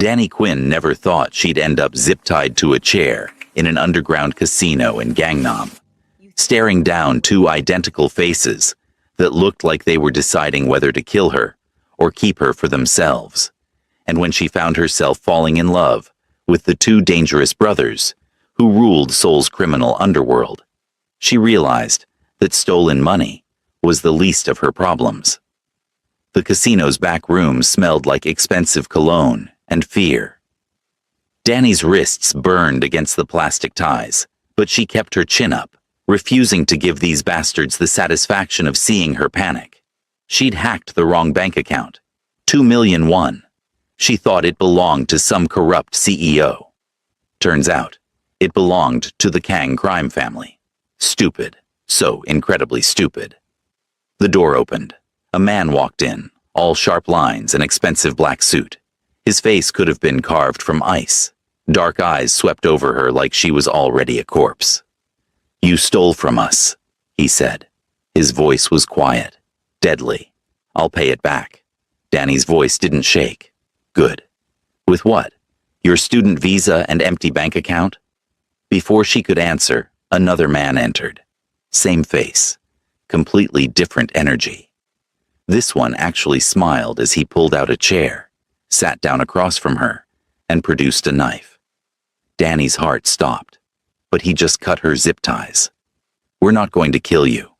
Danny Quinn never thought she'd end up zip-tied to a chair in an underground casino in Gangnam, staring down two identical faces that looked like they were deciding whether to kill her or keep her for themselves. And when she found herself falling in love with the two dangerous brothers who ruled Seoul's criminal underworld, she realized that stolen money was the least of her problems. The casino's back room smelled like expensive cologne and fear. Danny's wrists burned against the plastic ties, but she kept her chin up, refusing to give these bastards the satisfaction of seeing her panic. She'd hacked the wrong bank account. 2 million won. She thought it belonged to some corrupt CEO. Turns out, it belonged to the Kang crime family. Stupid. So incredibly stupid. The door opened. A man walked in, all sharp lines and expensive black suit. His face could have been carved from ice. Dark eyes swept over her like she was already a corpse. "You stole from us," he said. His voice was quiet, deadly. "I'll pay it back." Danny's voice didn't shake. "Good. With what? Your student visa and empty bank account?" Before she could answer, another man entered. Same face, completely different energy. This one actually smiled as he pulled out a chair, sat down across from her, and produced a knife. Danny's heart stopped, but he just cut her zip ties. "We're not going to kill you,"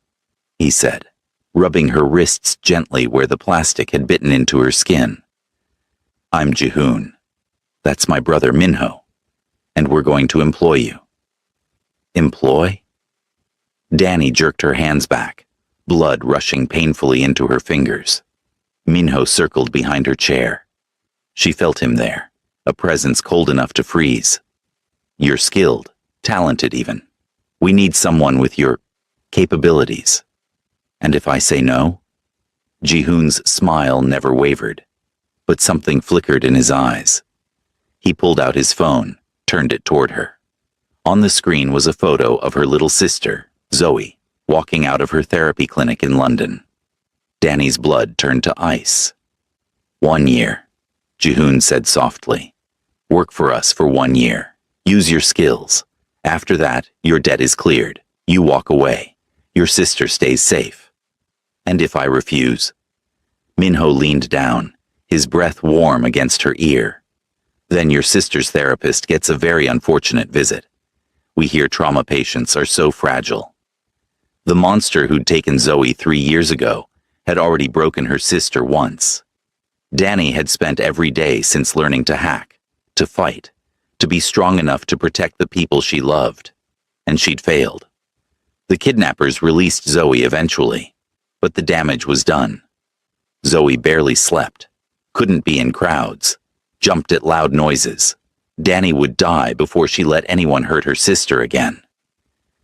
he said, rubbing her wrists gently where the plastic had bitten into her skin. "I'm Jihoon. That's my brother Minho, and we're going to employ you." "Employ?" Danny jerked her hands back, blood rushing painfully into her fingers. Minho circled behind her chair. She felt him there, a presence cold enough to freeze. "You're skilled, talented even. We need someone with your capabilities. And if I say no?" Jihoon's smile never wavered, but something flickered in his eyes. He pulled out his phone, turned it toward her. On the screen was a photo of her little sister, Zoe, walking out of her therapy clinic in London. Danny's blood turned to ice. 1 year, Jihoon said softly. "Work for us for 1 year. Use your skills. After that, your debt is cleared. You walk away. Your sister stays safe." "And if I refuse?" Minho leaned down, his breath warm against her ear. "Then your sister's therapist gets a very unfortunate visit. We hear trauma patients are so fragile." The monster who'd taken Zoe 3 years ago had already broken her sister once. Danny had spent every day since learning to hack, to fight, to be strong enough to protect the people she loved, and she'd failed. The kidnappers released Zoe eventually, but the damage was done. Zoe barely slept, couldn't be in crowds, jumped at loud noises. Danny would die before she let anyone hurt her sister again.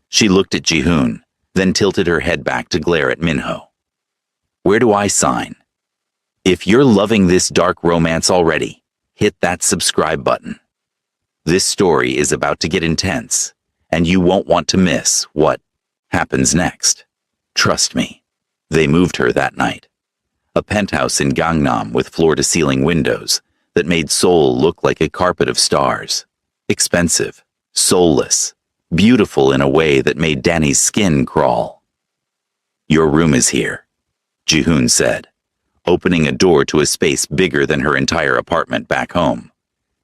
She looked at Jihoon, then tilted her head back to glare at Minho. "Where do I sign?" If you're loving this dark romance already, hit that subscribe button. This story is about to get intense, and you won't want to miss what happens next. Trust me. They moved her that night. A penthouse in Gangnam with floor-to-ceiling windows that made Seoul look like a carpet of stars. Expensive, soulless, beautiful in a way that made Danny's skin crawl. "Your room is here," Jihoon said, opening a door to a space bigger than her entire apartment back home.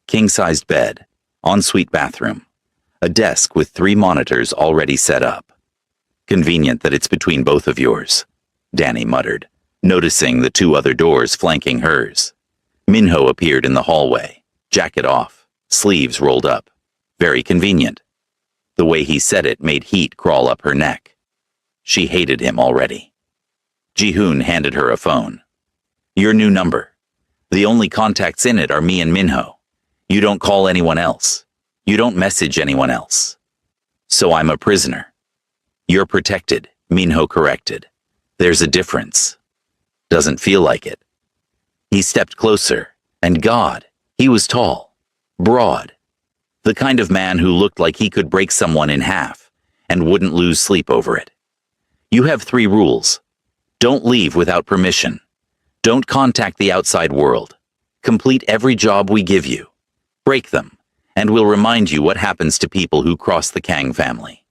King-sized bed, ensuite bathroom, a desk with 3 monitors already set up. "Convenient that it's between both of yours," Danny muttered, noticing the 2 other doors flanking hers. Minho appeared in the hallway, jacket off, sleeves rolled up. Very convenient. The way he said it made heat crawl up her neck. She hated him already. Jihoon handed her a phone. "Your new number. The only contacts in it are me and Minho. You don't call anyone else. You don't message anyone else. So I'm a prisoner." "You're protected," Minho corrected. "There's a difference." "Doesn't feel like it." He stepped closer, and God, he was tall, broad. The kind of man who looked like he could break someone in half and wouldn't lose sleep over it. "You have 3 rules. Don't leave without permission. Don't contact the outside world. Complete every job we give you. Break them, and we'll remind you what happens to people who cross the Kang family.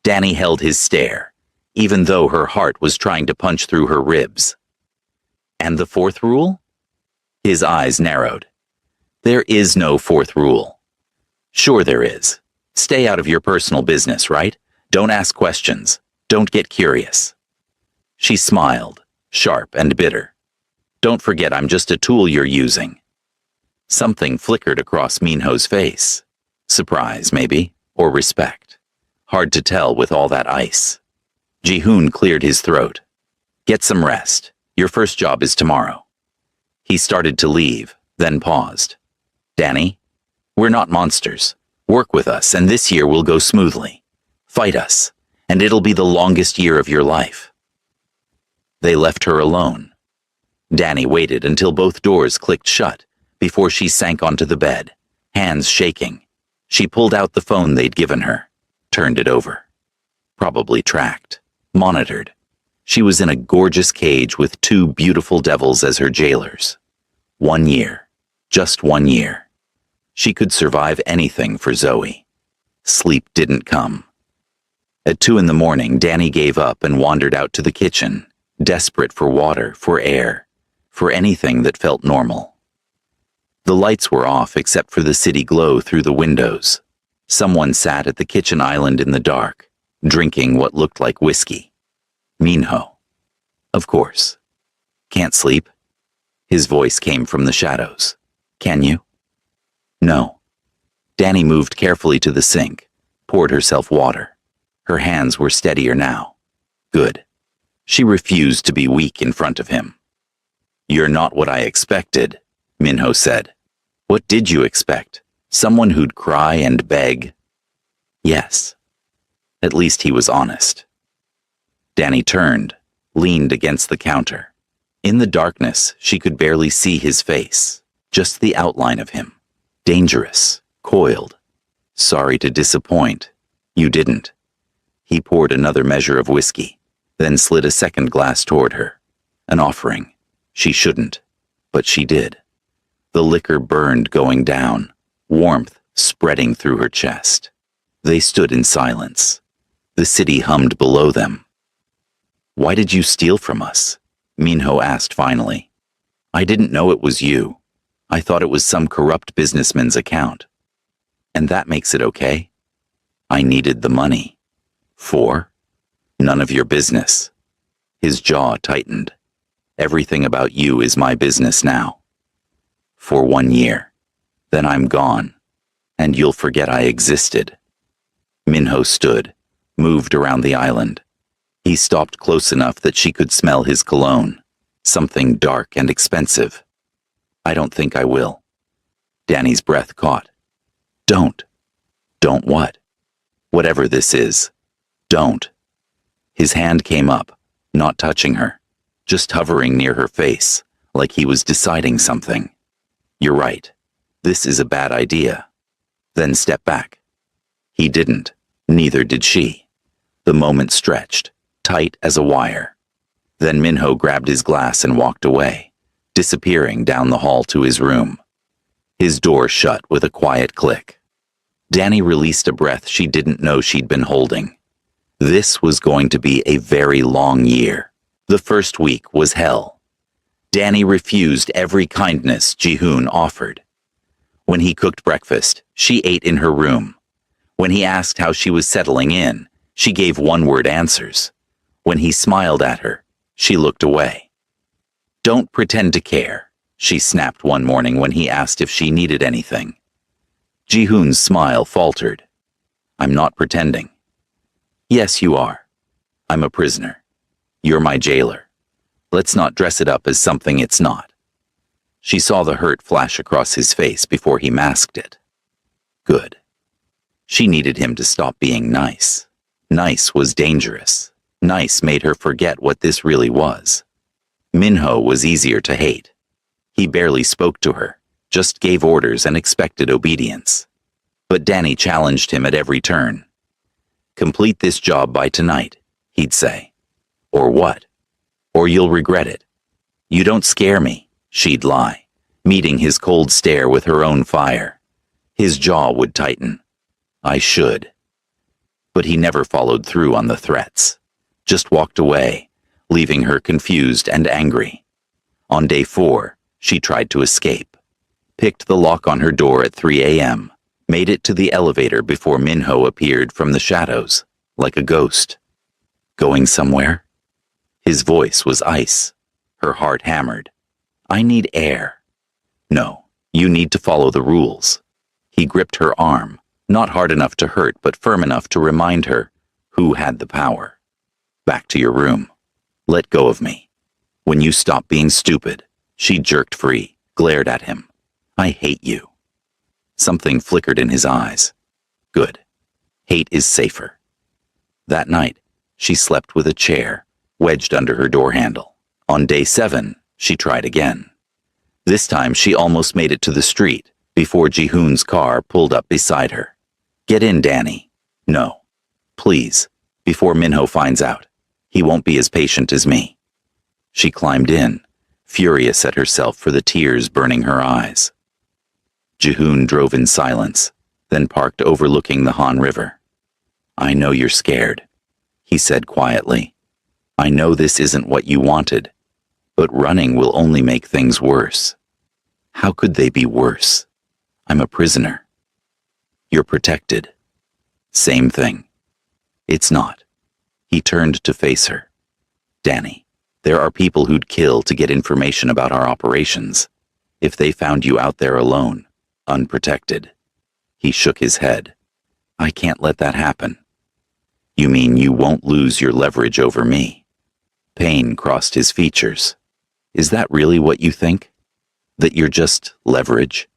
Danny held his stare, even though her heart was trying to punch through her ribs. And the fourth rule? His eyes narrowed. There is no fourth rule. Sure there is. Stay out of your personal business, right? Don't ask questions. Don't get curious. She smiled, sharp and bitter. Don't forget I'm just a tool you're using. Something flickered across Minho's face. Surprise, maybe, or respect. Hard to tell with all that ice. Ji-hoon cleared his throat. Get some rest. Your first job is tomorrow. He started to leave, then paused. Danny, we're not monsters. Work with us, and this year will go smoothly. Fight us, and it'll be the longest year of your life. They left her alone. Danny waited until both doors clicked shut before she sank onto the bed, hands shaking. She pulled out the phone they'd given her, turned it over. Probably tracked, monitored. She was in a gorgeous cage with two beautiful devils as her jailers. 1 year, just 1 year. She could survive anything for Zoe. Sleep didn't come. At 2 a.m, Danny gave up and wandered out to the kitchen, desperate for water, for air, for anything that felt normal. The lights were off except for the city glow through the windows. Someone sat at the kitchen island in the dark, drinking what looked like whiskey. Minho. Of course. Can't sleep? His voice came from the shadows. Can you? No. Danny moved carefully to the sink, poured herself water. Her hands were steadier now. Good. She refused to be weak in front of him. You're not what I expected, Minho said. What did you expect? Someone who'd cry and beg? Yes. At least he was honest. Danny turned, leaned against the counter. In the darkness, she could barely see his face, just the outline of him. Dangerous, coiled. Sorry to disappoint. You didn't. He poured another measure of whiskey, then slid a second glass toward her. An offering. She shouldn't, but she did. The liquor burned going down, warmth spreading through her chest. They stood in silence. The city hummed below them. Why did you steal from us? Minho asked finally. I didn't know it was you. I thought it was some corrupt businessman's account. And that makes it okay? I needed the money. For? None of your business. His jaw tightened. Everything about you is my business now. For 1 year. Then I'm gone. And you'll forget I existed. Minho stood, moved around the island. He stopped close enough that she could smell his cologne, something dark and expensive. I don't think I will. Danny's breath caught. Don't. Don't what? Whatever this is. Don't. His hand came up, not touching her, just hovering near her face, like he was deciding something. You're right. This is a bad idea. Then step back. He didn't. Neither did she. The moment stretched, tight as a wire. Then Minho grabbed his glass and walked away, disappearing down the hall to his room. His door shut with a quiet click. Danny released a breath she didn't know she'd been holding. This was going to be a very long year. The first week was hell. Danny refused every kindness Ji-hoon offered. When he cooked breakfast, she ate in her room. When he asked how she was settling in, she gave one-word answers. When he smiled at her, she looked away. Don't pretend to care, she snapped one morning when he asked if she needed anything. Ji-hoon's smile faltered. I'm not pretending. Yes, you are. I'm a prisoner. You're my jailer. Let's not dress it up as something it's not. She saw the hurt flash across his face before he masked it. Good. She needed him to stop being nice. Nice was dangerous. Nice made her forget what this really was. Minho was easier to hate. He barely spoke to her, just gave orders and expected obedience. But Danny challenged him at every turn. Complete this job by tonight, he'd say. Or what? Or you'll regret it. You don't scare me, she'd lie. meeting his cold stare with her own fire. His jaw would tighten. I should. But he never followed through on the threats. Just walked away, leaving her confused and angry. On day 4, she tried to escape. Picked the lock on her door at 3 a.m., made it to the elevator before Minho appeared from the shadows, like a ghost. Going somewhere? His voice was ice. Her heart hammered. I need air. No, you need to follow the rules. He gripped her arm, not hard enough to hurt but firm enough to remind her who had the power. Back to your room. Let go of me. When you stop being stupid. She jerked free, glared at him. I hate you. Something flickered in his eyes. Good. Hate is safer. That night, she slept with a chair wedged under her door handle. On day 7, she tried again. This time she almost made it to the street before Jihoon's car pulled up beside her. Get in, Danny. No. Please, before Minho finds out. He won't be as patient as me. She climbed in, furious at herself for the tears burning her eyes. Jihoon drove in silence, then parked overlooking the Han River. I know you're scared, he said quietly. I know this isn't what you wanted, but running will only make things worse. How could they be worse? I'm a prisoner. You're protected. Same thing. It's not. He turned to face her. Danny, there are people who'd kill to get information about our operations. If they found you out there alone, unprotected. He shook his head. I can't let that happen. You mean you won't lose your leverage over me? Pain crossed his features. Is that really what you think? That you're just leverage?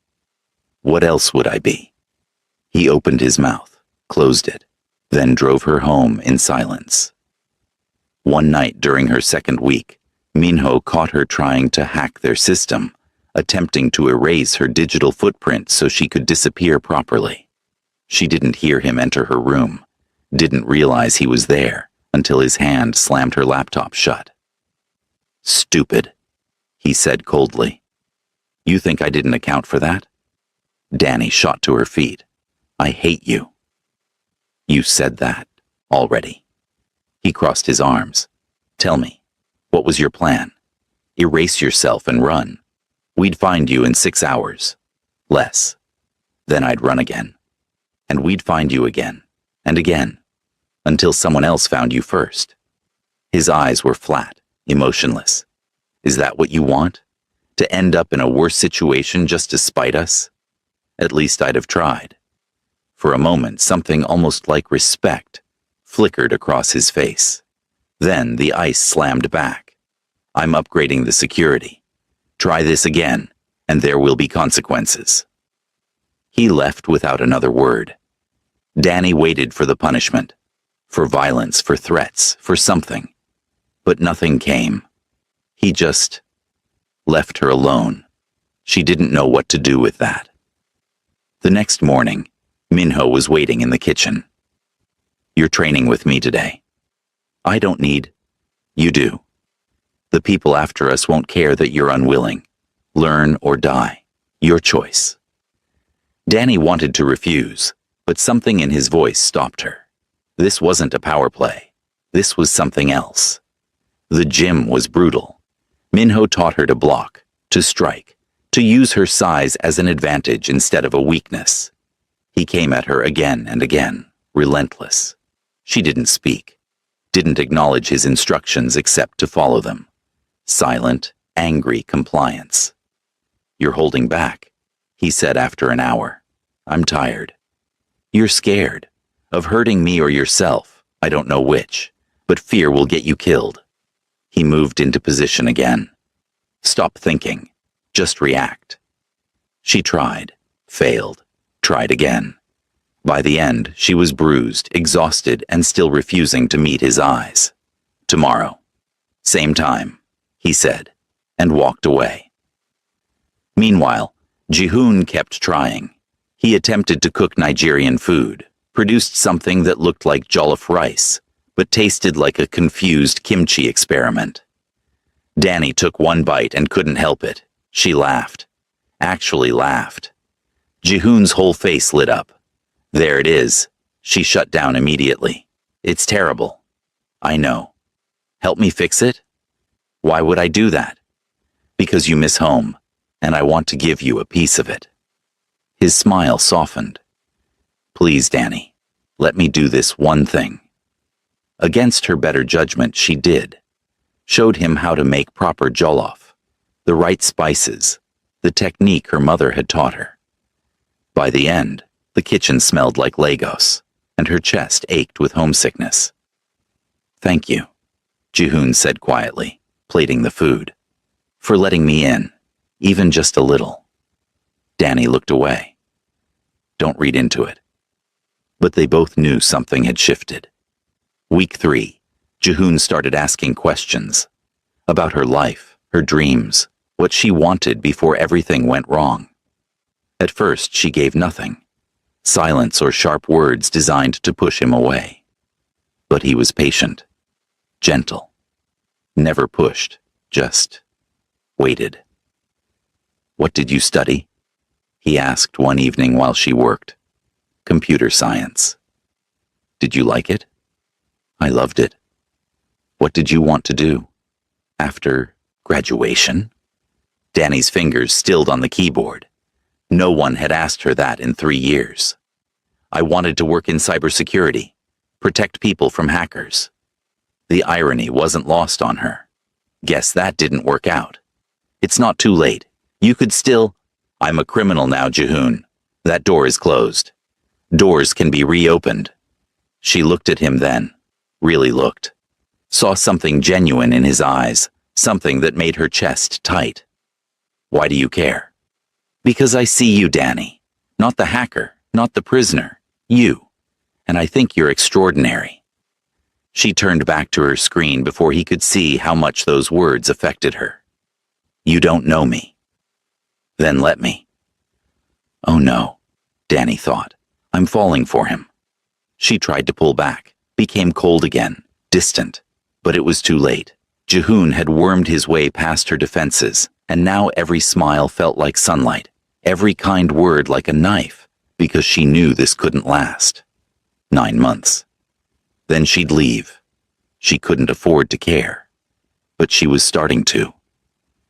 What else would I be? He opened his mouth, closed it, then drove her home in silence. One night during her second week, Minho caught her trying to hack their system, attempting to erase her digital footprint so she could disappear properly. She didn't hear him enter her room, didn't realize he was there until his hand slammed her laptop shut. Stupid, he said coldly. You think I didn't account for that? Danny shot to her feet. I hate you. You said that already. He crossed his arms. Tell me, what was your plan? Erase yourself and run. We'd find you in 6 hours. Less. Then I'd run again. And we'd find you again. And again. Until someone else found you first. His eyes were flat, emotionless. Is that what you want? To end up in a worse situation just to spite us? At least I'd have tried. For a moment, something almost like respect flickered across his face. Then the ice slammed back. I'm upgrading the security. Try this again, and there will be consequences. He left without another word. Danny waited for the punishment. For violence, for threats, for something. But nothing came. He just left her alone. She didn't know what to do with that. The next morning, Minho was waiting in the kitchen. You're training with me today. I don't need. You do. The people after us won't care that you're unwilling. Learn or die. Your choice. Danny wanted to refuse, but something in his voice stopped her. This wasn't a power play. This was something else. The gym was brutal. Minho taught her to block, to strike, to use her size as an advantage instead of a weakness. He came at her again and again, relentless. She didn't speak, didn't acknowledge his instructions except to follow them. Silent, angry compliance. You're holding back, he said after an hour. I'm tired. You're scared. Of hurting me or yourself, I don't know which, but fear will get you killed. He moved into position again. Stop thinking. Just react. She tried, failed, tried again. By the end, she was bruised, exhausted, and still refusing to meet his eyes. Tomorrow. Same time, he said, and walked away. Meanwhile, Jihoon kept trying. He attempted to cook Nigerian food, produced something that looked like jollof rice, but tasted like a confused kimchi experiment. Danny took one bite and couldn't help it. She laughed. actually laughed. Jihoon's whole face lit up. There it is. She shut down immediately. It's terrible. I know. Help me fix it? Why would I do that? Because you miss home, and I want to give you a piece of it. His smile softened. Please, Danny, let me do this one thing. Against her better judgment, she did. Showed him how to make proper jollof, the right spices, the technique her mother had taught her. By the end, the kitchen smelled like Lagos, and her chest ached with homesickness. Thank you, Jihoon said quietly, plating the food, for letting me in, even just a little. Danny looked away. Don't read into it. But they both knew something had shifted. Week 3, Jihoon started asking questions about her life, her dreams, what she wanted before everything went wrong. At first, she gave nothing, silence or sharp words designed to push him away. But he was patient, gentle, never pushed, just waited. What did you study? He asked one evening while she worked. Computer science. Did you like it? I loved it. What did you want to do? After graduation? Danny's fingers stilled on the keyboard. No one had asked her that in 3 years. I wanted to work in cybersecurity, protect people from hackers. The irony wasn't lost on her. Guess that didn't work out. It's not too late. You could still... I'm a criminal now, Jihoon. That door is closed. Doors can be reopened. She looked at him then, really looked. Saw something genuine in his eyes, something that made her chest tight. Why do you care? Because I see you, Danny. Not the hacker, not the prisoner. You. And I think you're extraordinary. She turned back to her screen before he could see how much those words affected her. You don't know me. Then let me. Oh no, Danny thought. I'm falling for him. She tried to pull back, became cold again, distant. But it was too late. Jihoon had wormed his way past her defenses, and now every smile felt like sunlight, every kind word like a knife, because she knew this couldn't last. 9 months. Then she'd leave. She couldn't afford to care. But she was starting to.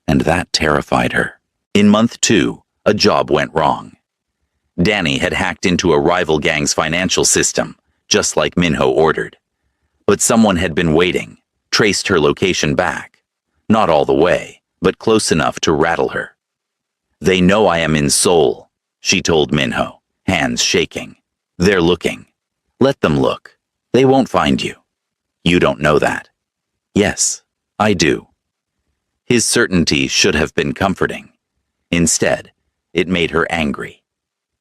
And that terrified her. In month 2, a job went wrong. Danny had hacked into a rival gang's financial system, just like Minho ordered. But someone had been waiting, traced her location back. Not all the way, but close enough to rattle her. They know I am in Seoul, she told Minho, hands shaking. They're looking. Let them look. They won't find you. You don't know that. Yes, I do. His certainty should have been comforting. Instead, it made her angry.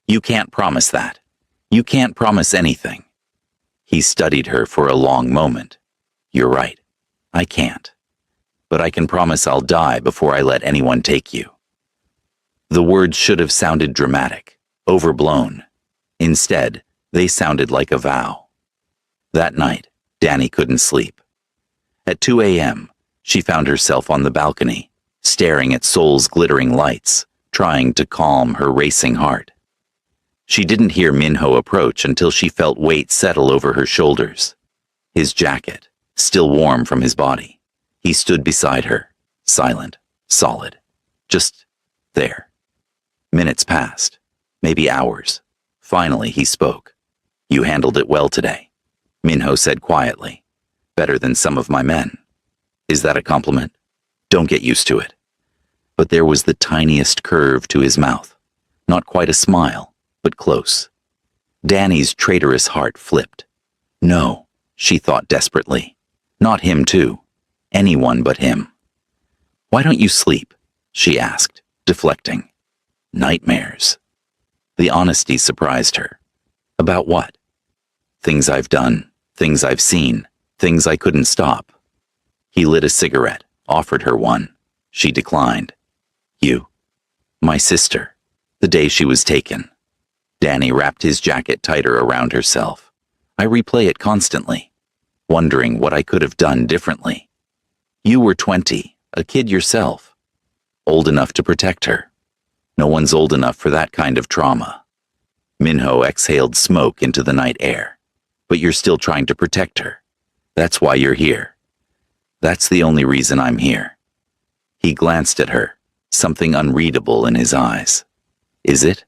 You can't promise that. You can't promise anything. He studied her for a long moment. You're right. I can't. But I can promise I'll die before I let anyone take you. The words should have sounded dramatic, overblown. Instead, they sounded like a vow. That night, Danny couldn't sleep. At 2 a.m., she found herself on the balcony, staring at Seoul's glittering lights, trying to calm her racing heart. She didn't hear Minho approach until she felt weight settle over her shoulders. His jacket, still warm from his body. He stood beside her, silent, solid, just there. Minutes passed, maybe hours. Finally, he spoke. You handled it well today, Minho said quietly. Better than some of my men. Is that a compliment? Don't get used to it. But there was the tiniest curve to his mouth. Not quite a smile, but close. Danny's traitorous heart flipped. No, she thought desperately. Not him too. Anyone but him. Why don't you sleep? She asked, deflecting. Nightmares. The honesty surprised her. About what? Things I've done, things I've seen, things I couldn't stop. He lit a cigarette, offered her one. She declined. You. My sister. The day she was taken. Danny wrapped his jacket tighter around herself. I replay it constantly, wondering what I could have done differently. You were 20, a kid yourself. Old enough to protect her. No one's old enough for that kind of trauma. Minho exhaled smoke into the night air. But you're still trying to protect her. That's why you're here. That's the only reason I'm here. He glanced at her, something unreadable in his eyes. Is it?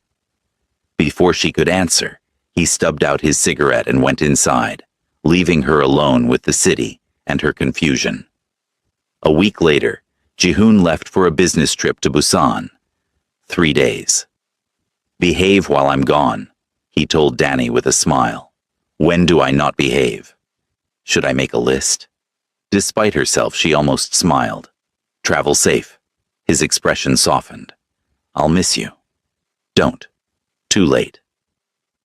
Before she could answer, he stubbed out his cigarette and went inside, leaving her alone with the city and her confusion. A week later, Jihoon left for a business trip to Busan. 3 days. Behave while I'm gone, he told Danny with a smile. When do I not behave? Should I make a list? Despite herself, she almost smiled. Travel safe. His expression softened. I'll miss you. Don't. Too late.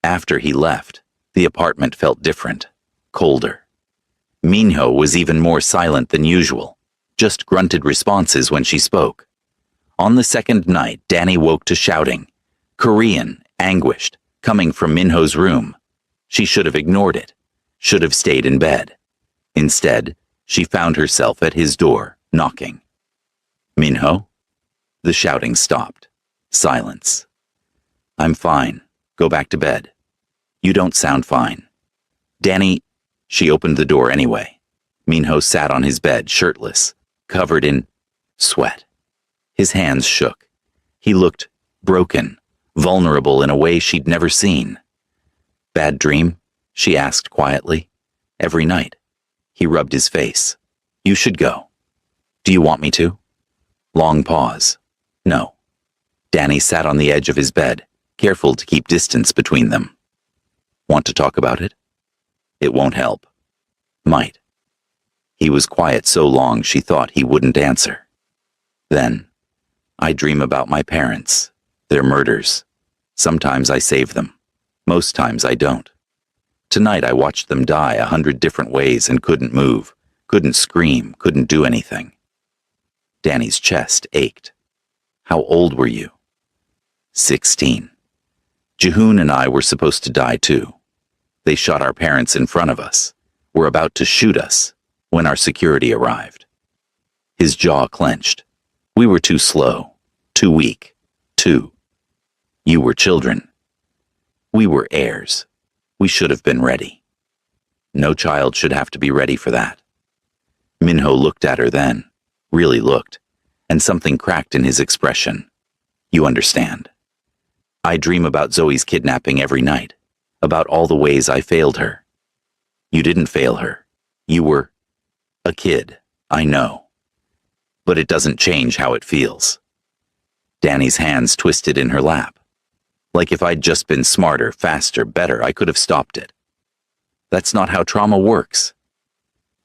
After he left, the apartment felt different, colder. Minho was even more silent than usual, just grunted responses when she spoke. On the second night, Danny woke to shouting, Korean, anguished, coming from Minho's room. She should have ignored it, should have stayed in bed. Instead, she found herself at his door, knocking. Minho? The shouting stopped. Silence. I'm fine. Go back to bed. You don't sound fine. Danny. She opened the door anyway. Minho sat on his bed, shirtless, covered in sweat. His hands shook. He looked broken, vulnerable in a way she'd never seen. Bad dream? She asked quietly. Every night. He rubbed his face. You should go. Do you want me to? Long pause. No. Danny sat on the edge of his bed, careful to keep distance between them. Want to talk about it? It won't help. Might. He was quiet so long she thought he wouldn't answer. Then, I dream about my parents, their murders. Sometimes I save them. Most times I don't. Tonight I watched them die 100 different ways and couldn't move, couldn't scream, couldn't do anything. Danny's chest ached. How old were you? 16. Jihoon and I were supposed to die too. They shot our parents in front of us, were about to shoot us, when our security arrived. His jaw clenched. We were too slow, too weak, too. You were children. We were heirs. We should have been ready. No child should have to be ready for that. Minho looked at her then, really looked, and something cracked in his expression. You understand. I dream about Zoe's kidnapping every night, about all the ways I failed her. You didn't fail her. You were a kid, I know. But it doesn't change how it feels. Danny's hands twisted in her lap. Like if I'd just been smarter, faster, better, I could have stopped it. That's not how trauma works.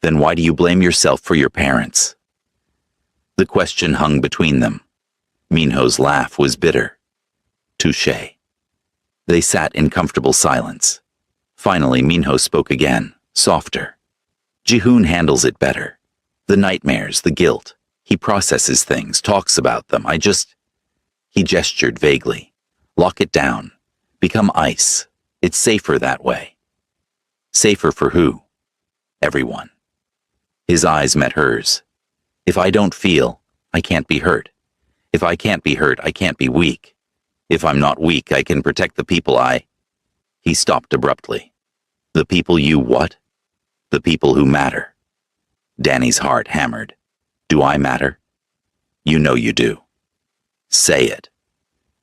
Then why do you blame yourself for your parents? The question hung between them. Minho's laugh was bitter. Touché. They sat in comfortable silence. Finally, Minho spoke again, softer. Jihoon handles it better. The nightmares, the guilt. He processes things, talks about them. He gestured vaguely. Lock it down. Become ice. It's safer that way. Safer for who? Everyone. His eyes met hers. If I don't feel, I can't be hurt. If I can't be hurt, I can't be weak. If I'm not weak, I can protect the people I... He stopped abruptly. The people you what? The people who matter. Danny's heart hammered. Do I matter? You know you do. Say it.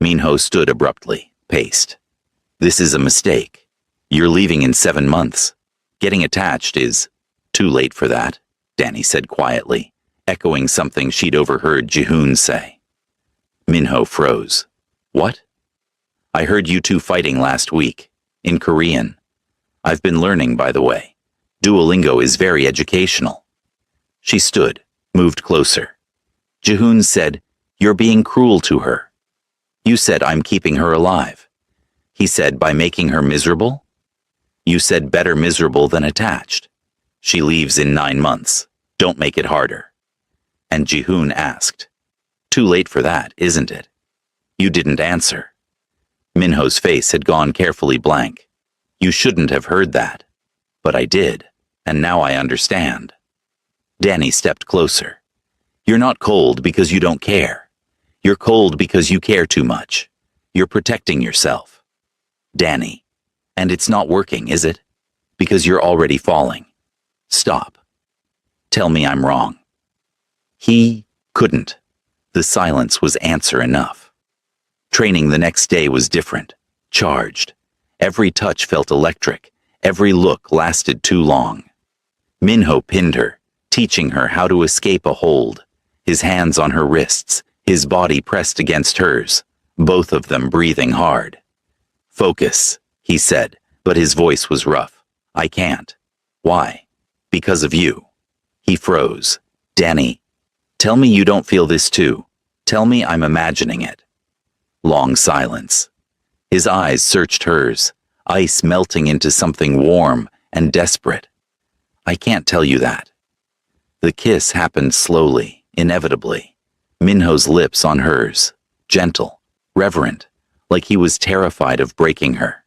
Minho stood abruptly, paced. This is a mistake. You're leaving in 7 months. Getting attached is too late for that, Danny said quietly, echoing something she'd overheard Jihoon say. Minho froze. What? I heard you two fighting last week, in Korean. I've been learning, by the way. Duolingo is very educational. She stood, moved closer. Jihoon said, You're being cruel to her. You said I'm keeping her alive. He said by making her miserable? You said better miserable than attached. She leaves in 9 months. Don't make it harder. And Jihoon asked, Too late for that, isn't it? You didn't answer. Minho's face had gone carefully blank. You shouldn't have heard that. But I did, and now I understand. Danny stepped closer. You're not cold because you don't care. You're cold because you care too much. You're protecting yourself. Danny. And it's not working, is it? Because you're already falling. Stop. Tell me I'm wrong. He couldn't. The silence was answer enough. Training the next day was different, charged. Every touch felt electric. Every look lasted too long. Minho pinned her, teaching her how to escape a hold, his hands on her wrists, his body pressed against hers, both of them breathing hard. Focus, he said, but his voice was rough. I can't. Why? Because of you. He froze. Danny, tell me you don't feel this too. Tell me I'm imagining it. Long silence. His eyes searched hers, ice melting into something warm and desperate. I can't tell you that. The kiss happened slowly, inevitably. Minho's lips on hers, gentle, reverent, like he was terrified of breaking her.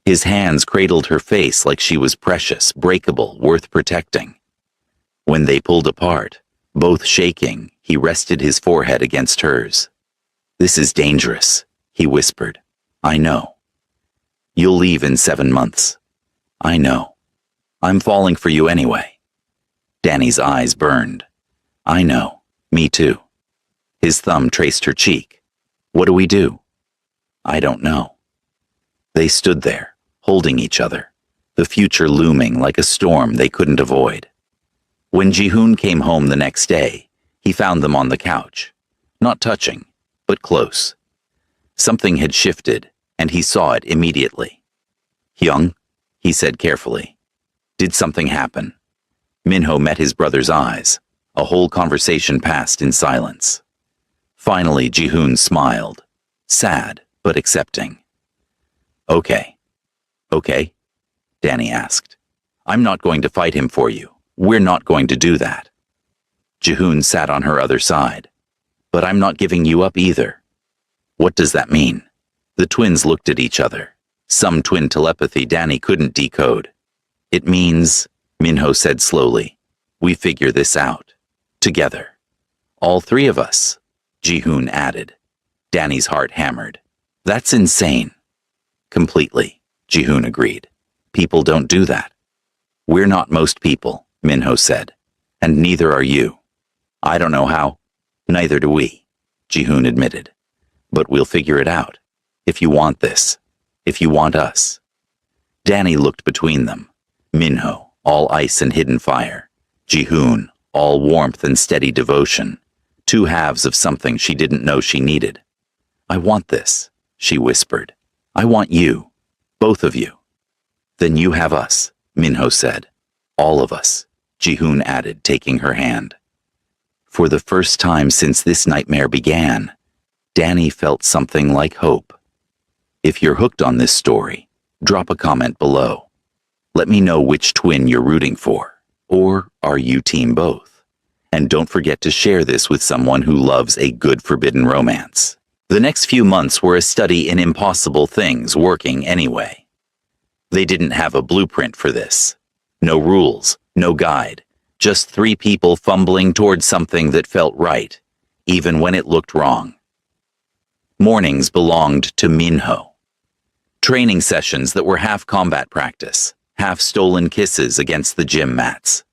His hands cradled her face like she was precious, breakable, worth protecting. When they pulled apart, both shaking, he rested his forehead against hers. This is dangerous, he whispered. I know. You'll leave in 7 months. I know. I'm falling for you anyway. Danny's eyes burned. I know. Me too. His thumb traced her cheek. What do we do? I don't know. They stood there, holding each other, the future looming like a storm they couldn't avoid. When Jihoon came home the next day, he found them on the couch, not touching, but close. Something had shifted, and he saw it immediately. Hyung, he said carefully. Did something happen? Minho met his brother's eyes. A whole conversation passed in silence. Finally, Jihoon smiled, sad but accepting. Okay. Okay? Danny asked. I'm not going to fight him for you. We're not going to do that. Jihoon sat on her other side. But I'm not giving you up either. What does that mean? The twins looked at each other. Some twin telepathy Danny couldn't decode. It means, Minho said slowly, we figure this out. Together. All 3 of us, Jihoon added. Danny's heart hammered. That's insane. Completely, Jihoon agreed. People don't do that. We're not most people, Minho said. And neither are you. I don't know how. Neither do we, Jihoon admitted. But we'll figure it out. If you want this. If you want us. Danny looked between them. Minho, all ice and hidden fire. Jihoon, all warmth and steady devotion. 2 halves of something she didn't know she needed. I want this, she whispered. I want you. Both of you. Then you have us, Minho said. All of us, Jihoon added, taking her hand. For the first time since this nightmare began, Danny felt something like hope. If you're hooked on this story, drop a comment below. Let me know which twin you're rooting for, or are you team both? And don't forget to share this with someone who loves a good forbidden romance. The next few months were a study in impossible things working anyway. They didn't have a blueprint for this. No rules, no guide, just 3 people fumbling towards something that felt right, even when it looked wrong. Mornings belonged to Minho. Training sessions that were half combat practice, half stolen kisses against the gym mats.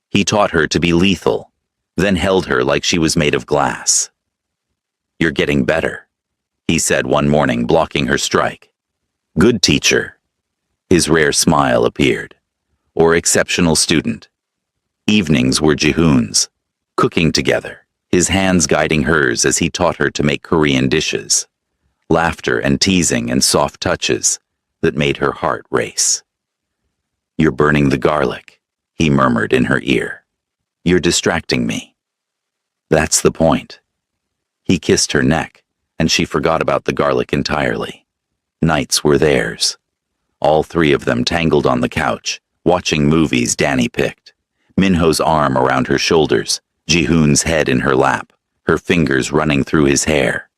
He taught her to be lethal, then held her like she was made of glass. You're getting better, he said one morning, blocking her strike. Good teacher. His rare smile appeared. Or exceptional student. Evenings were Jihoon's, cooking together, his hands guiding hers as he taught her to make Korean dishes. Laughter and teasing and soft touches that made her heart race. You're burning the garlic, he murmured in her ear. You're distracting me. That's the point. He kissed her neck, and she forgot about the garlic entirely. Nights were theirs. All 3 of them tangled on the couch, watching movies Danny picked. Minho's arm around her shoulders, Jihoon's head in her lap, her fingers running through his hair.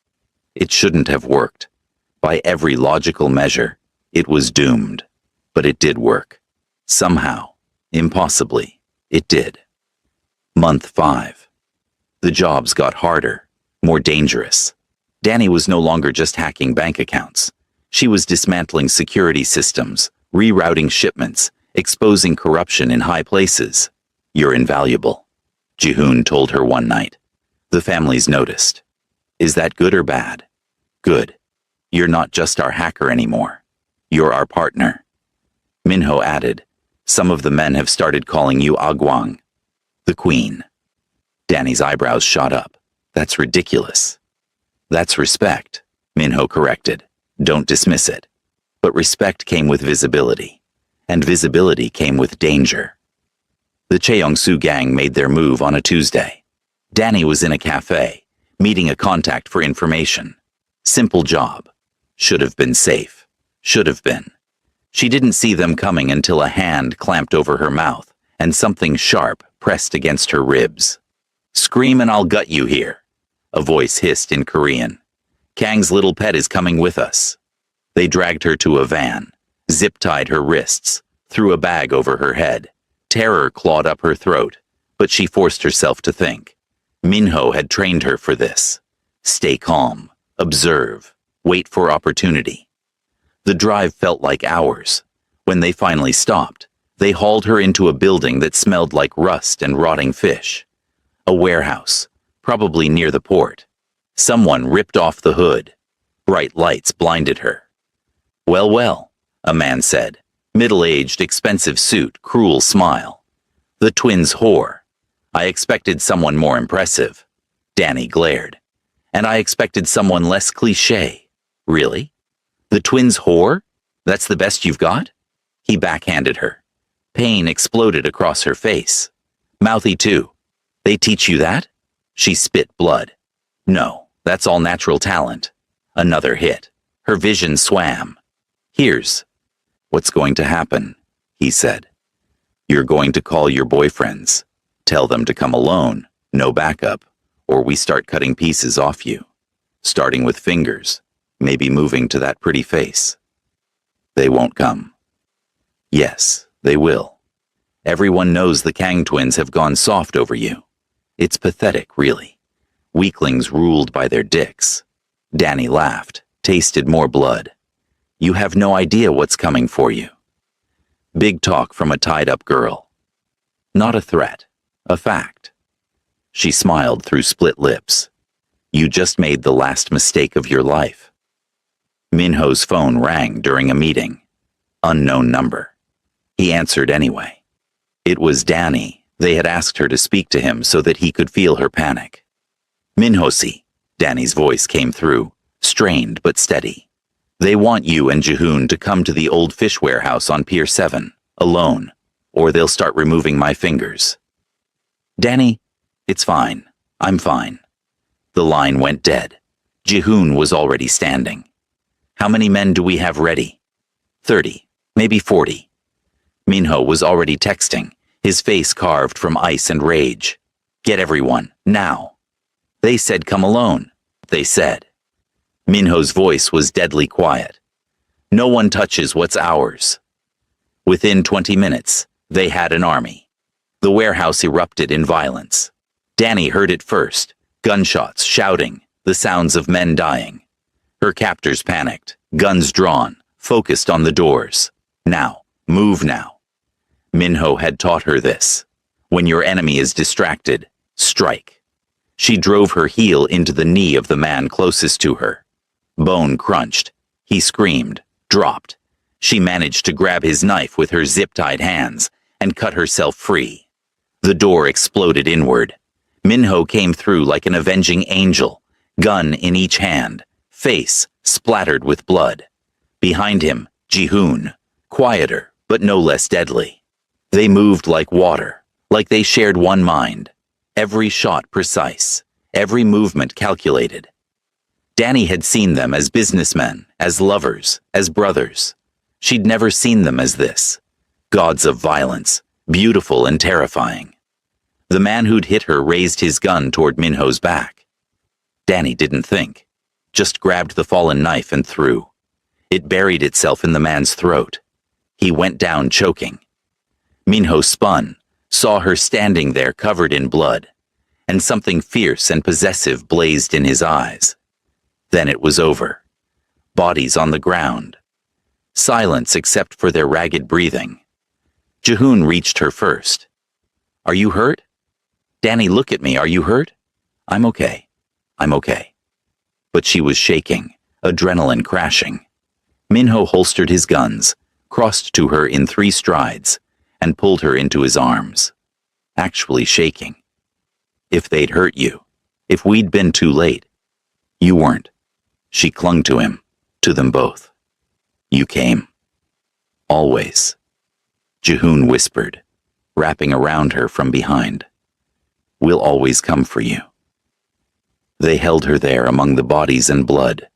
It shouldn't have worked. By every logical measure, it was doomed. But it did work. Somehow, impossibly, it did. Month 5. The jobs got harder, more dangerous. Danny was no longer just hacking bank accounts. She was dismantling security systems, rerouting shipments, exposing corruption in high places. "You're invaluable," Jihoon told her one night. The families noticed. "Is that good or bad?" "Good. You're not just our hacker anymore. You're our partner." Minho added, "Some of the men have started calling you Agwang, the Queen." Danny's eyebrows shot up. "That's ridiculous." "That's respect," Minho corrected. "Don't dismiss it." But respect came with visibility, and visibility came with danger. The Cheongsu gang made their move on a Tuesday. Danny was in a cafe, meeting a contact for information. Simple job. Should have been safe. Should have been. She didn't see them coming until a hand clamped over her mouth and something sharp pressed against her ribs. "Scream and I'll gut you here," a voice hissed in Korean. "Kang's little pet is coming with us." They dragged her to a van, zip-tied her wrists, threw a bag over her head. Terror clawed up her throat, but she forced herself to think. Minho had trained her for this. Stay calm, observe, wait for opportunity. The drive felt like hours. When they finally stopped, they hauled her into a building that smelled like rust and rotting fish. A warehouse, probably near the port. Someone ripped off the hood. Bright lights blinded her. "Well, well," a man said. Middle-aged, expensive suit, cruel smile. "The twins' whore. I expected someone more impressive." Danny glared. "And I expected someone less cliché." "Really? The twins' whore? That's the best you've got?" He backhanded her. Pain exploded across her face. "Mouthy too. They teach you that?" She spit blood. "No, that's all natural talent." Another hit. Her vision swam. "Here's what's going to happen," he said. "You're going to call your boyfriends. Tell them to come alone, no backup, or we start cutting pieces off you. Starting with fingers, maybe moving to that pretty face." "They won't come." "Yes, they will. Everyone knows the Kang twins have gone soft over you. It's pathetic, really. Weaklings ruled by their dicks." Danny laughed, tasted more blood. "You have no idea what's coming for you." Big talk from a tied-up girl. Not a threat, a fact. She smiled through split lips. "You just made the last mistake of your life." Minho's phone rang during a meeting. Unknown number. He answered anyway. It was Danny. They had asked her to speak to him so that he could feel her panic. "Minho-si," Danny's voice came through, strained but steady. "They want you and Jihoon to come to the old fish warehouse on Pier 7, alone, or they'll start removing my fingers." "Danny, it's fine. I'm fine." The line went dead. Jihoon was already standing. "How many men do we have ready?" 30, maybe 40. Minho was already texting, his face carved from ice and rage. "Get everyone, now." "They said come alone," they said. Minho's voice was deadly quiet. "No one touches what's ours." Within 20 minutes, they had an army. The warehouse erupted in violence. Danny heard it first, gunshots, shouting, the sounds of men dying. Her captors panicked, guns drawn, focused on the doors. Now, move now. Minho had taught her this. When your enemy is distracted, strike. She drove her heel into the knee of the man closest to her. Bone crunched. He screamed, dropped. She managed to grab his knife with her zip-tied hands and cut herself free. The door exploded inward. Minho came through like an avenging angel, gun in each hand, face splattered with blood. Behind him, Jihoon, quieter but no less deadly. They moved like water, like they shared one mind. Every shot precise, every movement calculated. Danny had seen them as businessmen, as lovers, as brothers. She'd never seen them as this. Gods of violence, beautiful and terrifying. The man who'd hit her raised his gun toward Minho's back. Danny didn't think, just grabbed the fallen knife and threw. It buried itself in the man's throat. He went down choking. Minho spun, saw her standing there covered in blood, and something fierce and possessive blazed in his eyes. Then it was over. Bodies on the ground. Silence except for their ragged breathing. Jihoon reached her first. "Are you hurt?" "Danny, look at me. Are you hurt?" "I'm okay. I'm okay." But she was shaking, adrenaline crashing. Minho holstered his guns, crossed to her in 3 strides, and pulled her into his arms. Actually shaking. "If they'd hurt you, if we'd been too late." "You weren't." She clung to him, to them both. "You came. Always." Jihoon whispered, wrapping around her from behind. "We'll always come for you." They held her there among the bodies and blood.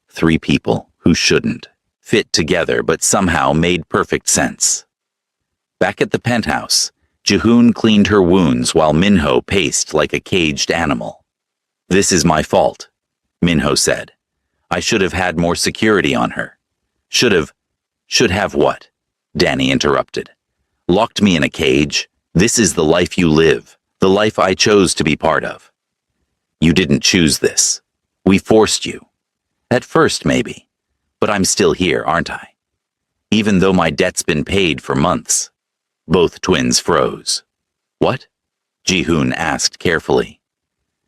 3 people who shouldn't, fit together but somehow made perfect sense. Back at the penthouse, Jihoon cleaned her wounds while Minho paced like a caged animal. "This is my fault," Minho said. "I should have had more security on her." Should have what?" Danny interrupted. "Locked me in a cage? This is the life you live, the life I chose to be part of." "You didn't choose this. We forced you. At first, maybe. But I'm still here, aren't I? Even though my debt's been paid for months." Both twins froze. "What?" Jihoon asked carefully.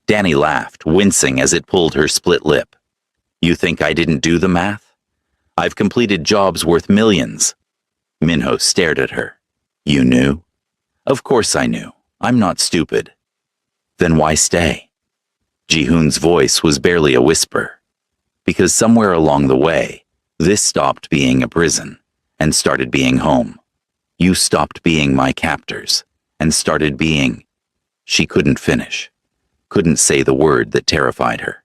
Danny laughed, wincing as it pulled her split lip. "You think I didn't do the math? I've completed jobs worth millions." Minho stared at her. "You knew?" "Of course I knew. I'm not stupid." "Then why stay?" Jihoon's voice was barely a whisper. "Because somewhere along the way, this stopped being a prison and started being home. You stopped being my captors and started being—" She couldn't finish, couldn't say the word that terrified her.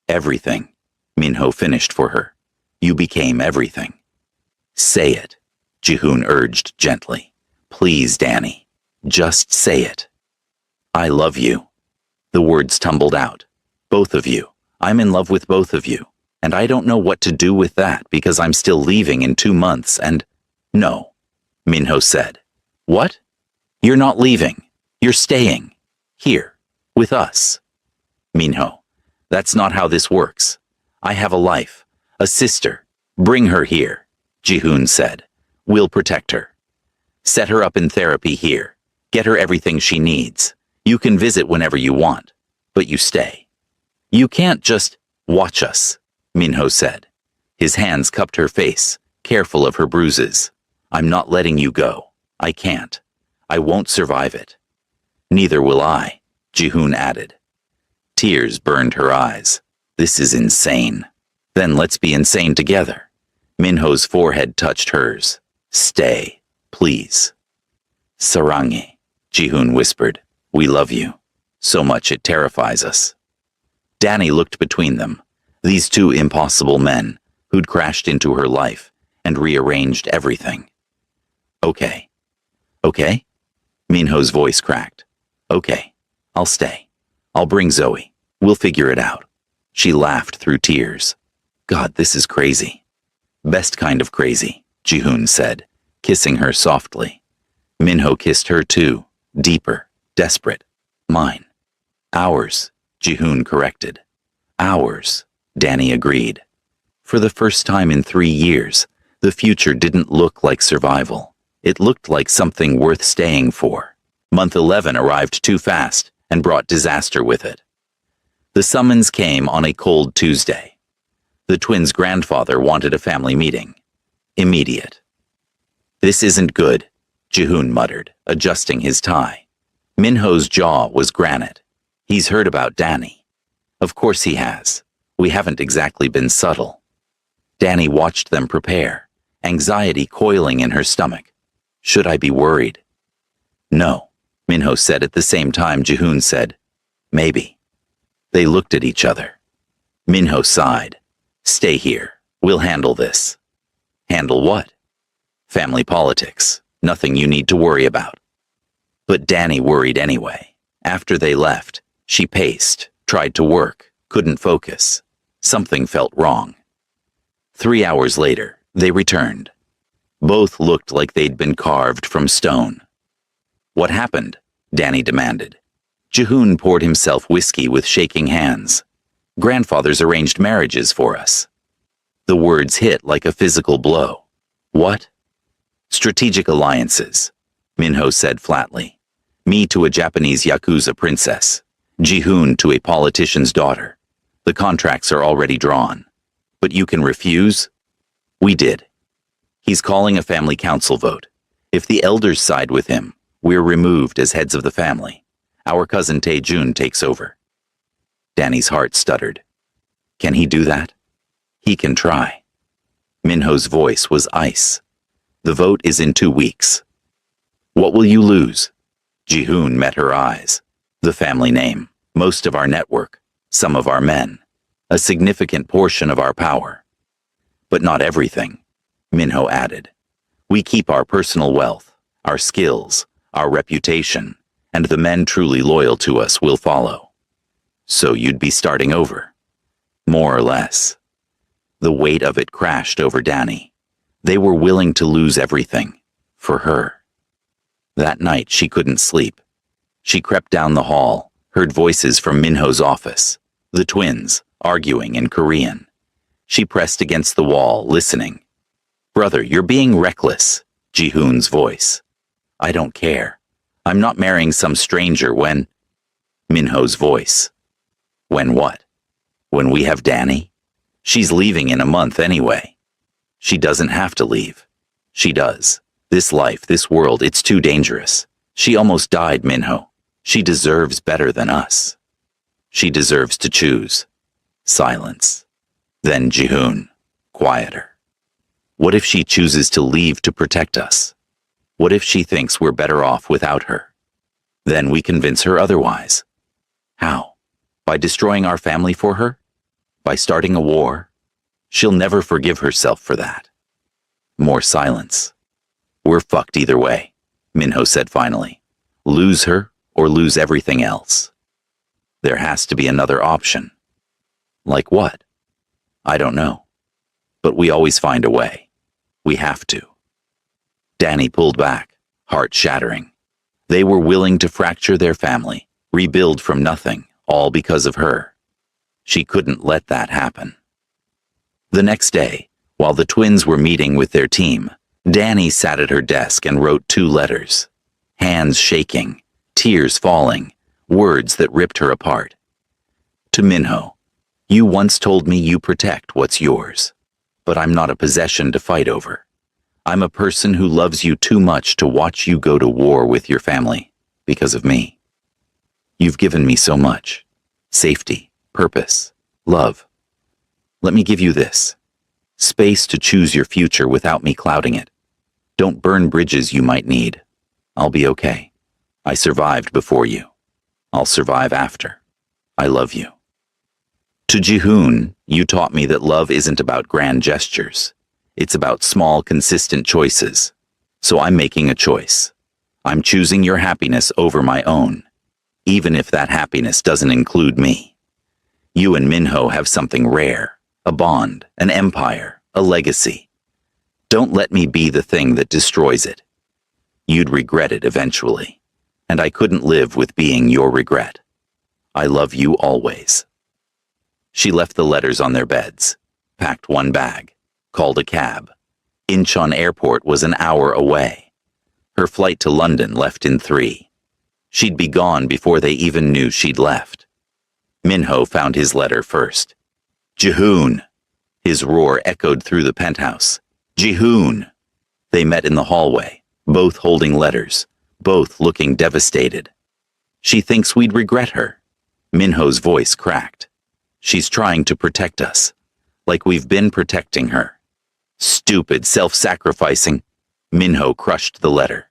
"Everything," Minho finished for her. "You became everything." "Say it," Jihoon urged gently. "Please, Danny, just say it." "I love you." The words tumbled out. "Both of you. I'm in love with both of you. And I don't know what to do with that because I'm still leaving in 2 months and—" "No," Minho said. "What? You're not leaving. You're staying. Here. With us." "Minho, that's not how this works. I have a life. A sister. Bring her here," Jihoon said. "We'll protect her. Set her up in therapy here. Get her everything she needs. You can visit whenever you want. But you stay. You can't just watch us," Minho said. His hands cupped her face, careful of her bruises. "I'm not letting you go. I can't. I won't survive it." "Neither will I," Jihoon added. Tears burned her eyes. "This is insane." "Then let's be insane together." Minho's forehead touched hers. "Stay, please." "Sarangi," Jihoon whispered. "We love you. So much it terrifies us." Danny looked between them, these 2 impossible men who'd crashed into her life and rearranged everything. "Okay. Okay?" Minho's voice cracked. "Okay, I'll stay. I'll bring Zoe. We'll figure it out." She laughed through tears. "God, this is crazy." "Best kind of crazy," Jihoon said, kissing her softly. Minho kissed her too, deeper, desperate. "Mine." "Ours," Jihoon corrected. "Ours," Danny agreed. For the first time in 3 years, the future didn't look like survival. It looked like something worth staying for. Month 11 arrived too fast and brought disaster with it. The summons came on a cold Tuesday. The twins' grandfather wanted a family meeting. Immediate. "This isn't good," Jihoon muttered, adjusting his tie. Minho's jaw was granite. He's heard about Danny. Of course he has. We haven't exactly been subtle. Danny watched them prepare, anxiety coiling in her stomach. Should I be worried? No, Minho said at the same time Jihoon said, maybe. They looked at each other. Minho sighed. Stay here. We'll handle this. Handle what? Family politics. Nothing you need to worry about. But Danny worried anyway. After they left, she paced, tried to work, couldn't focus. Something felt wrong. 3 hours later, they returned. Both looked like they'd been carved from stone. What happened? Danny demanded. Jihoon poured himself whiskey with shaking hands. Grandfathers arranged marriages for us. The words hit like a physical blow. What? Strategic alliances, Minho said flatly. Me to a Japanese Yakuza princess. Ji-hoon to a politician's daughter. The contracts are already drawn. But you can refuse? We did. He's calling a family council vote. If the elders side with him, we're removed as heads of the family. Our cousin Tae-jun takes over. Danny's heart stuttered. Can he do that? He can try. Minho's voice was ice. The vote is in 2 weeks. What will you lose? Ji-hoon met her eyes. The family name, most of our network, some of our men, a significant portion of our power. But not everything, Minho added. We keep our personal wealth, our skills, our reputation, and the men truly loyal to us will follow. So you'd be starting over. More or less. The weight of it crashed over Danny. They were willing to lose everything. For her. That night she couldn't sleep. She crept down the hall, heard voices from Minho's office. The twins, arguing in Korean. She pressed against the wall, listening. Brother, you're being reckless, Ji-hoon's voice. I don't care. I'm not marrying some stranger when... Minho's voice. When what? When we have Danny? She's leaving in a month anyway. She doesn't have to leave. She does. This life, this world, it's too dangerous. She almost died, Minho. She deserves better than us. She deserves to choose. Silence. Then Ji-hoon, quieter. What if she chooses to leave to protect us? What if she thinks we're better off without her? Then we convince her otherwise. How? By destroying our family for her? By starting a war? She'll never forgive herself for that. More silence. We're fucked either way, Minho said finally. Lose her or lose everything else. There has to be another option. Like what? I don't know. But we always find a way. We have to. Danny pulled back, heart shattering. They were willing to fracture their family, rebuild from nothing, all because of her. She couldn't let that happen. The next day, while the twins were meeting with their team, Danny sat at her desk and wrote 2 letters. Hands shaking, tears falling, words that ripped her apart. To Minho, you once told me you protect what's yours, but I'm not a possession to fight over. I'm a person who loves you too much to watch you go to war with your family because of me. You've given me so much. Safety, purpose, love. Let me give you this. Space to choose your future without me clouding it. Don't burn bridges you might need. I'll be okay. I survived before you. I'll survive after. I love you. To Ji-hoon, you taught me that love isn't about grand gestures. It's about small, consistent choices. So I'm making a choice. I'm choosing your happiness over my own, even if that happiness doesn't include me. You and Minho have something rare, a bond, an empire, a legacy. Don't let me be the thing that destroys it. You'd regret it eventually, and I couldn't live with being your regret. I love you always. She left the letters on their beds, packed 1 bag, called a cab. Incheon Airport was an hour away. Her flight to London left in 3. She'd be gone before they even knew she'd left. Minho found his letter first. Ji-hoon! His roar echoed through the penthouse. Ji-hoon! They met in the hallway, both holding letters, both looking devastated. She thinks we'd regret her. Minho's voice cracked. She's trying to protect us, like we've been protecting her. Stupid, self-sacrificing. Minho crushed the letter.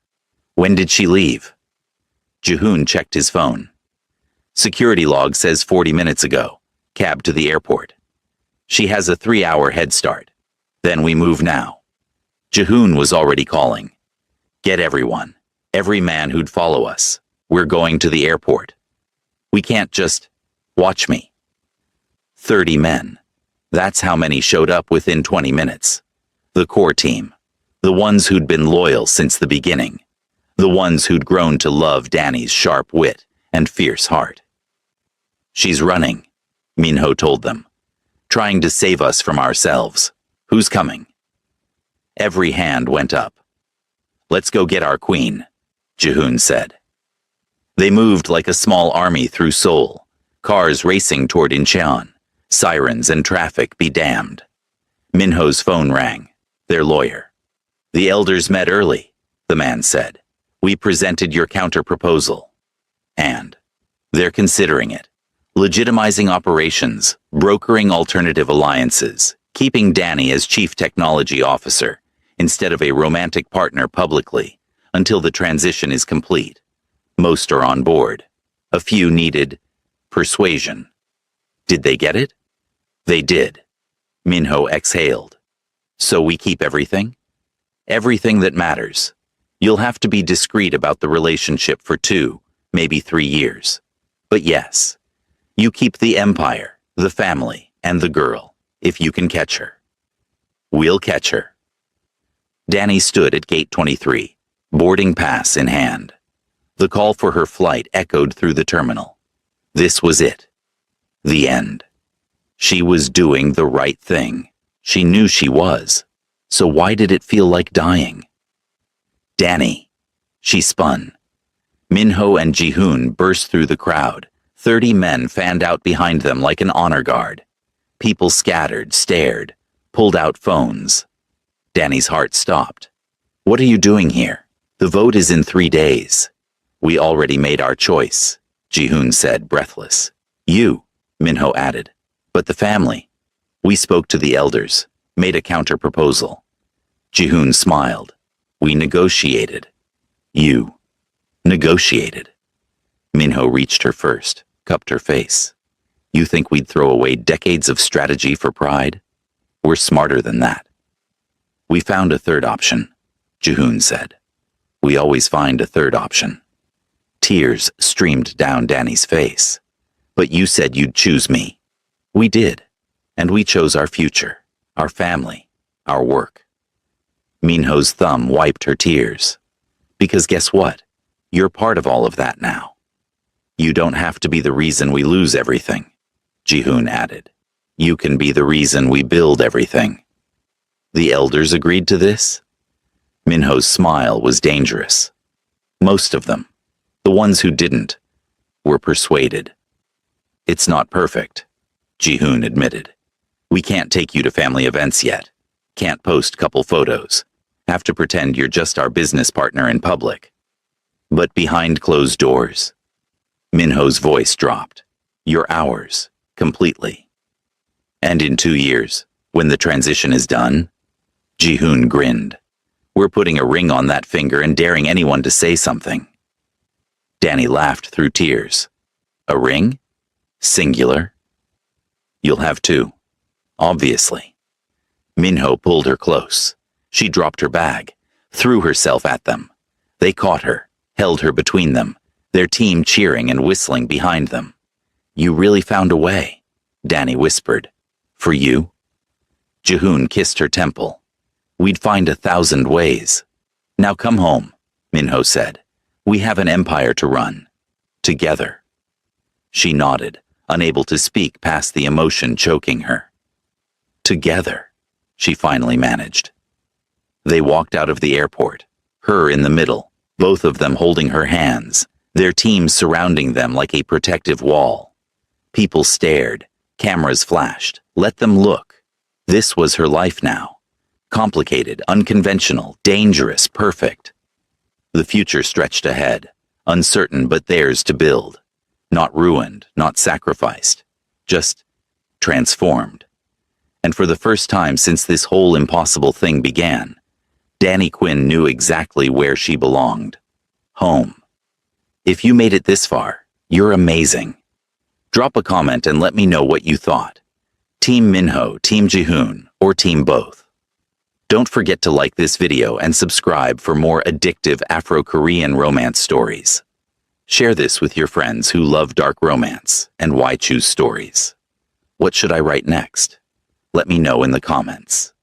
When did she leave? Ji-hoon checked his phone. Security log says 40 minutes ago. Cab to the airport. She has a 3-hour head start. Then we move now. Ji-hoon was already calling. Get everyone. Every man who'd follow us. We're going to the airport. We can't just... Watch me. 30 men. That's how many showed up within 20 minutes. The core team. The ones who'd been loyal since the beginning. The ones who'd grown to love Danny's sharp wit and fierce heart. She's running. Minho told them. Trying to save us from ourselves. Who's coming? Every hand went up. Let's go get our queen, Jihoon said. They moved like a small army through Seoul, cars racing toward Incheon, sirens and traffic be damned. Minho's phone rang, their lawyer. The elders met early, the man said. We presented your counter-proposal. And they're considering it. Legitimizing operations, brokering alternative alliances, keeping Danny as chief technology officer instead of a romantic partner publicly until the transition is complete. Most are on board. A few needed persuasion. Did they get it? They did. Minho exhaled. So we keep everything? Everything that matters. You'll have to be discreet about the relationship for 2, maybe 3 years. But yes, you keep the empire, the family, and the girl, if you can catch her. We'll catch her. Danny stood at gate 23, boarding pass in hand. The call for her flight echoed through the terminal. This was it. The end. She was doing the right thing. She knew she was. So why did it feel like dying? Danny. She spun. Minho and Jihoon burst through the crowd. 30 men fanned out behind them like an honor guard. People scattered, stared, pulled out phones. Danny's heart stopped. What are you doing here? The vote is in 3 days. We already made our choice, Jihoon said, breathless. You, Minho added. But the family. We spoke to the elders, made a counter-proposal. Jihoon smiled. We negotiated. You negotiated. Minho reached her first, cupped her face. You think we'd throw away decades of strategy for pride? We're smarter than that. We found a third option, Jihoon said. We always find a third option. Tears streamed down Danny's face. But you said you'd choose me. We did. And we chose our future, our family, our work. Minho's thumb wiped her tears. Because guess what? You're part of all of that now. You don't have to be the reason we lose everything, Jihoon added. You can be the reason we build everything. The elders agreed to this? Minho's smile was dangerous. Most of them, the ones who didn't, were persuaded. It's not perfect, Jihoon admitted. We can't take you to family events yet. Can't post couple photos. Have to pretend you're just our business partner in public. But behind closed doors, Minho's voice dropped. You're ours, completely. And in 2 years, when the transition is done, Jihoon grinned. We're putting a ring on that finger and daring anyone to say something. Danny laughed through tears. A ring? Singular? You'll have 2, obviously. Minho pulled her close. She dropped her bag, threw herself at them. They caught her, held her between them, their team cheering and whistling behind them. You really found a way, Danny whispered. For you? Jihoon kissed her temple. We'd find 1,000 ways. Now come home, Minho said. We have an empire to run. Together. She nodded, unable to speak past the emotion choking her. Together, she finally managed. They walked out of the airport, her in the middle, both of them holding her hands, their teams surrounding them like a protective wall. People stared, cameras flashed. Let them look. This was her life now. Complicated, unconventional, dangerous, perfect. The future stretched ahead, uncertain but theirs to build. Not ruined, not sacrificed, just transformed. And for the first time since this whole impossible thing began, Danny Quinn knew exactly where she belonged. Home. If you made it this far, you're amazing. Drop a comment and let me know what you thought. Team Minho, Team Jihoon, or Team both. Don't forget to like this video and subscribe for more addictive Afro-Korean romance stories. Share this with your friends who love dark romance and why choose stories. What should I write next? Let me know in the comments.